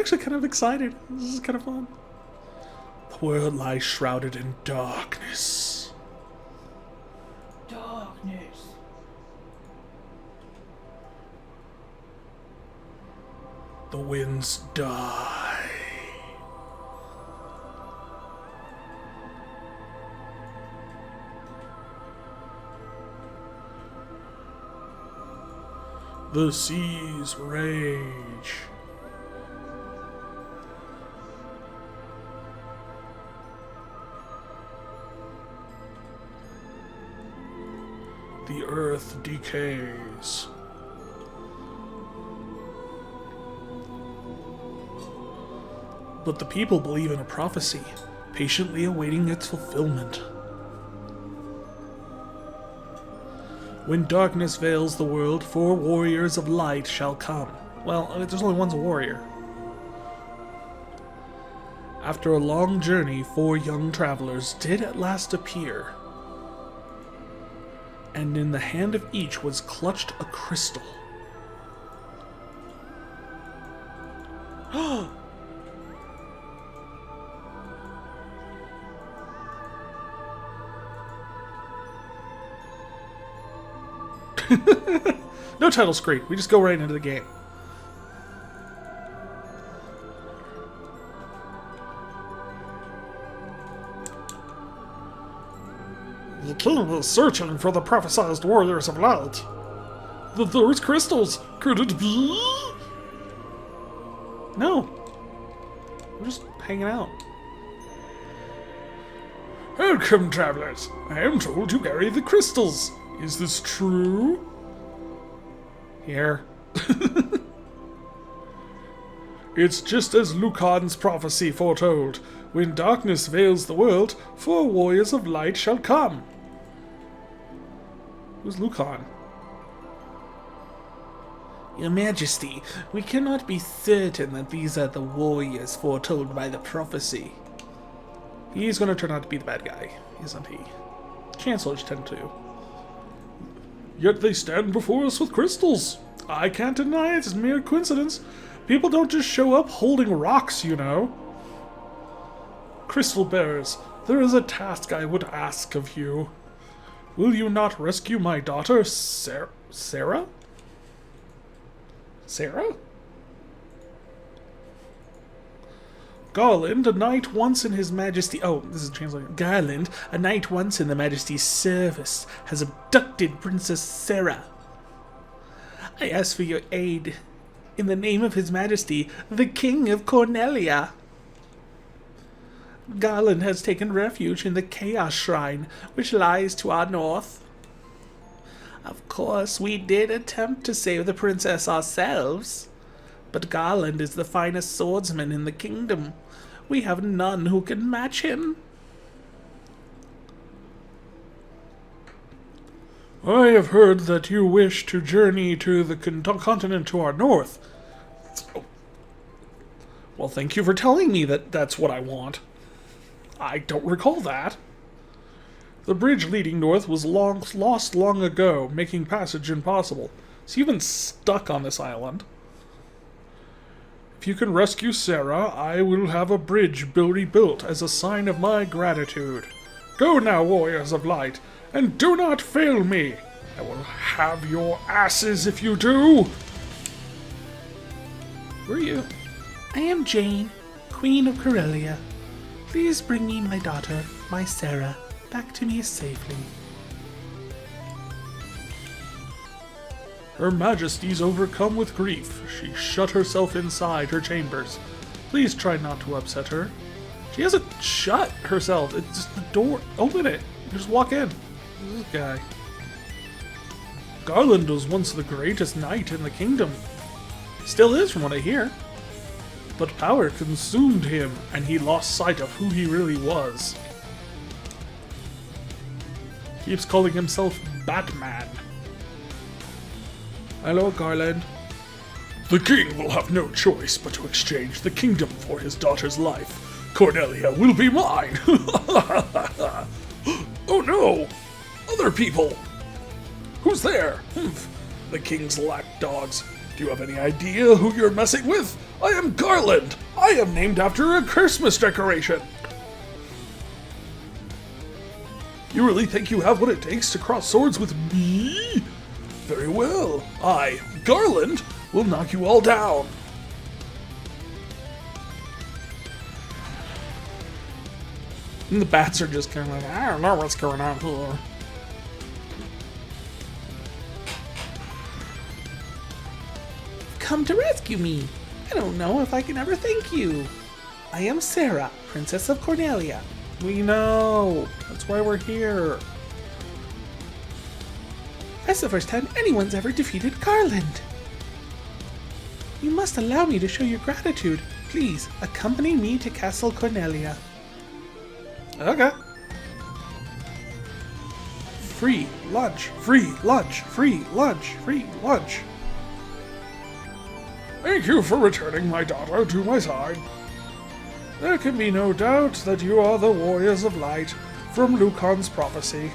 actually kind of excited. This is kind of fun. The world lies shrouded in darkness. Darkness. The winds die. The seas rage. The earth decays. But the people believe in a prophecy, patiently awaiting its fulfillment. When darkness veils the world, 4 warriors of light shall come. Well, there's only one's a warrior. After a long journey, 4 young travelers did at last appear. And in the hand of each was clutched a crystal. No title screen. We just go right into the game. The king is searching for the prophesied warriors of light. Those crystals. Could it be? No. We're just hanging out. Welcome, travelers. I am told you carry the crystals. Is this true? Here. It's just as Lukahn's prophecy foretold. When darkness veils the world, 4 warriors of light shall come. Who's Lukahn? Your Majesty, we cannot be certain that these are the warriors foretold by the prophecy. He's going to turn out to be the bad guy, isn't he? Chancellors tend to. Yet they stand before us with crystals. I can't deny it's mere coincidence. People don't just show up holding rocks, you know. Crystal bearers, there is a task I would ask of you. Will you not rescue my daughter, Sarah? Sarah? Garland, a knight once in his majesty... Oh, this is translated. Garland, a knight once in the majesty's service, has abducted Princess Sarah. I ask for your aid. In the name of his majesty, the King of Cornelia. Garland has taken refuge in the Chaos Shrine, which lies to our north. Of course, we did attempt to save the princess ourselves. But Garland is the finest swordsman in the kingdom. We have none who can match him. I have heard that you wish to journey to the continent to our north. Well, thank you for telling me that that's what I want. I don't recall that. The bridge leading north was lost long ago, making passage impossible. It's even stuck on this island. If you can rescue Sarah, I will have a bridge rebuilt as a sign of my gratitude. Go now, warriors of light, and do not fail me. I will have your asses if you do. Who are you? I am Jane, Queen of Corellia. Please bring me my daughter, my Sarah, back to me safely. Her Majesty's overcome with grief. She shut herself inside her chambers. Please try not to upset her. She hasn't shut herself. It's just the door. Open it. Just walk in. This guy. Garland was once the greatest knight in the kingdom. Still is, from what I hear. But power consumed him, and he lost sight of who he really was. Keeps calling himself Batman. Hello, Garland. The king will have no choice but to exchange the kingdom for his daughter's life. Cornelia will be mine. Oh no! Other people! Who's there? The king's lapdogs. Do you have any idea who you're messing with? I am Garland. I am named after a Christmas decoration. You really think you have what it takes to cross swords with me? Very well. I, Garland, will knock you all down. And the bats are just kind of like, I don't know what's going on here. Come to rescue me. I don't know if I can ever thank you. I am Sarah, Princess of Cornelia. We know. That's why we're here. That's the first time anyone's ever defeated Garland. You must allow me to show your gratitude. Please, accompany me to Castle Cornelia. Okay. Free lunch, free lunch, free lunch, free lunch. Thank you for returning my daughter to my side. There can be no doubt that you are the warriors of light from Lukahn's prophecy.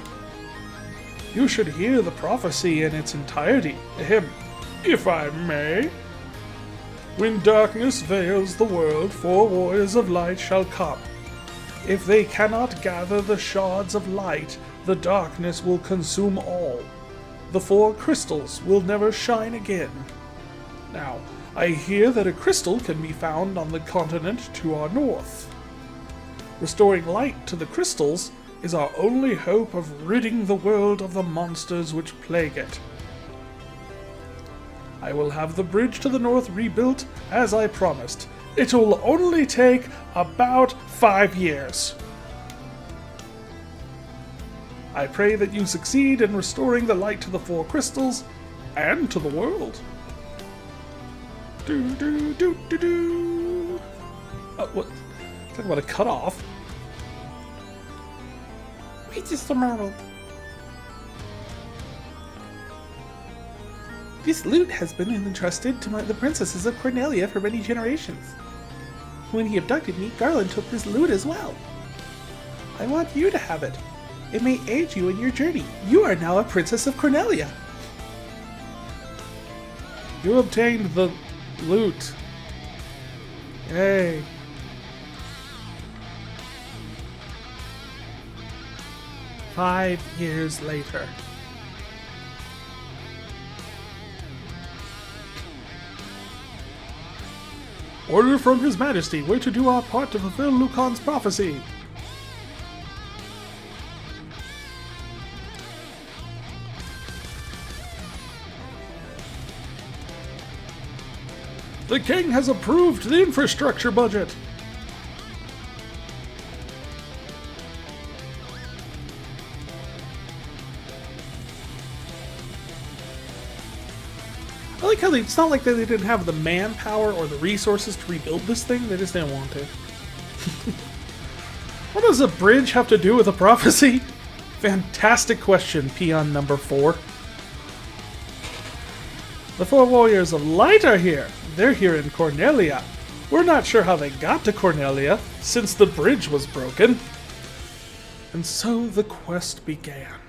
You should hear the prophecy in its entirety, if I may. When darkness veils the world, 4 warriors of light shall come. If they cannot gather the shards of light, the darkness will consume all. The 4 crystals will never shine again. Now, I hear that a crystal can be found on the continent to our north. Restoring light to the crystals is our only hope of ridding the world of the monsters which plague it. I will have the bridge to the north rebuilt as I promised. It'll only take about 5 years. I pray that you succeed in restoring the light to the 4 crystals and to the world. Do do do do do. What? Talk about a cutoff. Wait just a moment. This loot has been entrusted to the princesses of Cornelia for many generations. When he abducted me, Garland took this loot as well. I want you to have it. It may aid you in your journey. You are now a princess of Cornelia. You obtained the loot. Yay. "5 years later. Order from His Majesty. We're to do our part to fulfill Lukahn's prophecy. The king has approved the infrastructure budget. I like how it's not like they didn't have the manpower or the resources to rebuild this thing, they just didn't want to. What does a bridge have to do with a prophecy? Fantastic question, peon number 4. The 4 warriors of light are here. They're here in Cornelia. We're not sure how they got to Cornelia, since the bridge was broken. And so the quest began.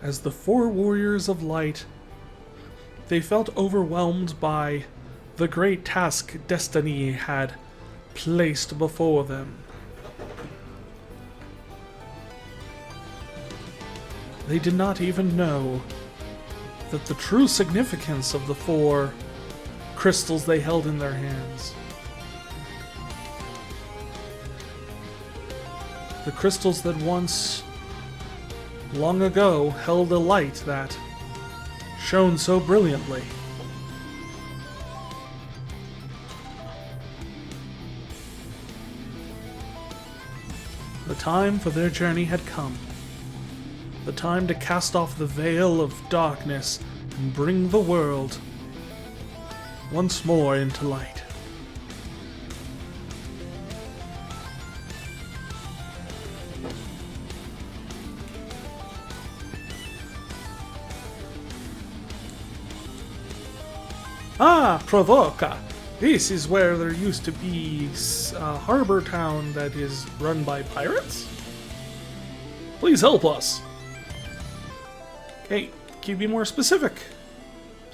As the 4 warriors of light, they felt overwhelmed by the great task destiny had placed before them. They did not even know that the true significance of the 4 crystals they held in their hands. The crystals that once, long ago, held a light that shone so brilliantly. The time for their journey had come. The time to cast off the veil of darkness and bring the world once more into light. Ah, Provoca! This is where there used to be a harbor town that is run by pirates? Please help us! Hey, can you be more specific?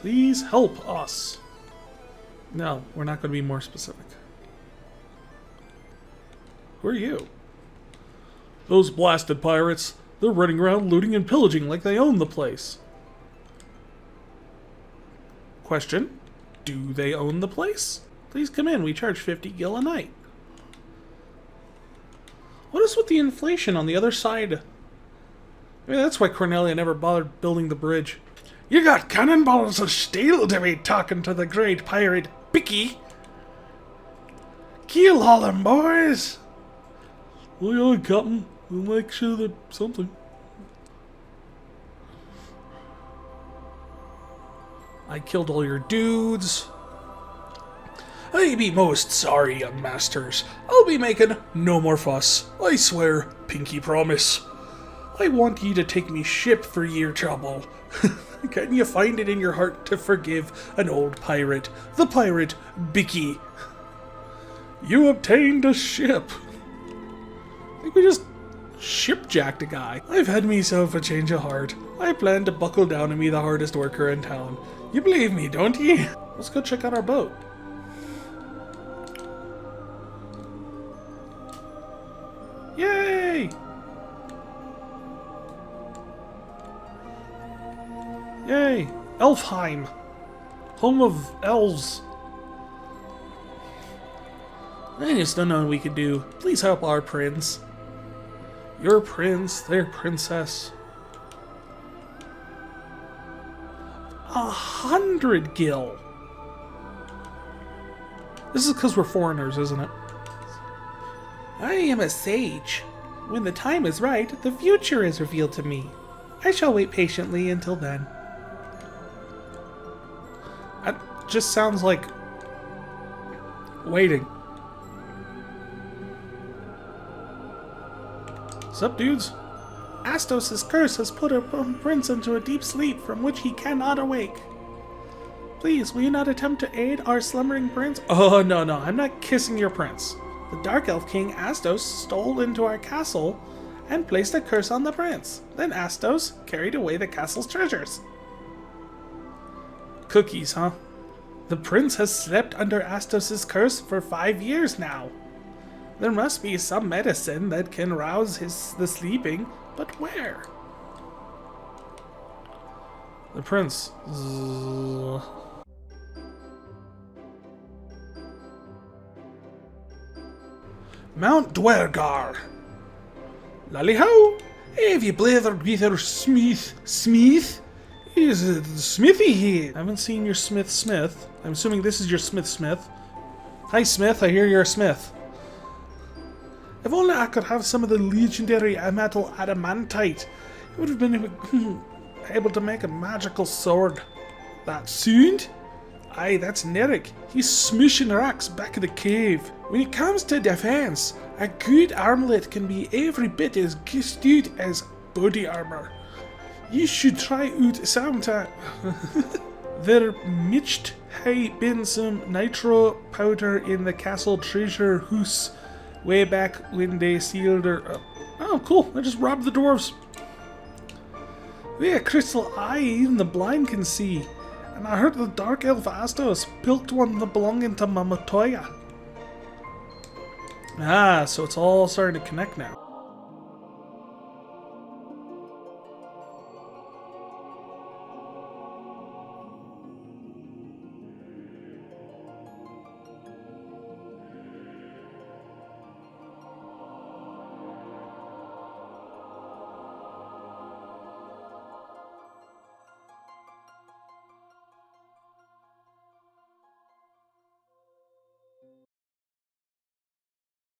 Please help us. No, we're not going to be more specific. Who are you? Those blasted pirates. They're running around looting and pillaging like they own the place. Question. Do they own the place? Please come in. We charge 50 gil a night. What is with the inflation on the other side? Maybe that's why Cornelia never bothered building the bridge. You got cannonballs of steel to be talking to the great pirate Bicky. Kill all them boys. Well, yeah, Captain. We'll make sure that something. I killed all your dudes. I be most sorry, young masters. I'll be making no more fuss. I swear, pinky promise. I want ye to take me ship for your trouble. Can you find it in your heart to forgive an old pirate, the pirate Bicky? You obtained a ship. I think we just shipjacked a guy. I've had myself a change of heart. I plan to buckle down and be the hardest worker in town. You believe me, don't ye? Let's go check out our boat. Yay! Yay! Elfheim! Home of elves. I just don't know what we could do. Please help our prince. Your prince, their princess. 100 gil! This is because we're foreigners, isn't it? I am a sage. When the time is right, the future is revealed to me. I shall wait patiently until then. That just sounds like waiting. What's up, dudes? Astos' curse has put our prince into a deep sleep from which he cannot awake. Please, will you not attempt to aid our slumbering prince? Oh, no, I'm not kissing your prince. The Dark Elf King Astos stole into our castle and placed a curse on the prince. Then Astos carried away the castle's treasures. Cookies, huh? The prince has slept under Astos' curse for 5 years now. There must be some medicine that can rouse the sleeping, but where? The prince. Mount Dwergar. Lally ho! Have you blathered with your Smith? Is it Smithy here? I haven't seen your Smith. I'm assuming this is your Smith. Hi, Smith. I hear you're a smith. If only I could have some of the legendary metal adamantite, it would have been able to make a magical sword. That sound? Aye, that's Nerik. He's smooshing rocks back in the cave. When it comes to defense, a good armlet can be every bit as good as body armor. You should try out sometime. There might have been some nitro powder in the castle treasure house way back when they sealed her up. Oh, cool. I just robbed the dwarves. We have a crystal eye even the blind can see. And I heard the Dark Elf Astos built one belonging to Mamatoya. Ah, so it's all starting to connect now.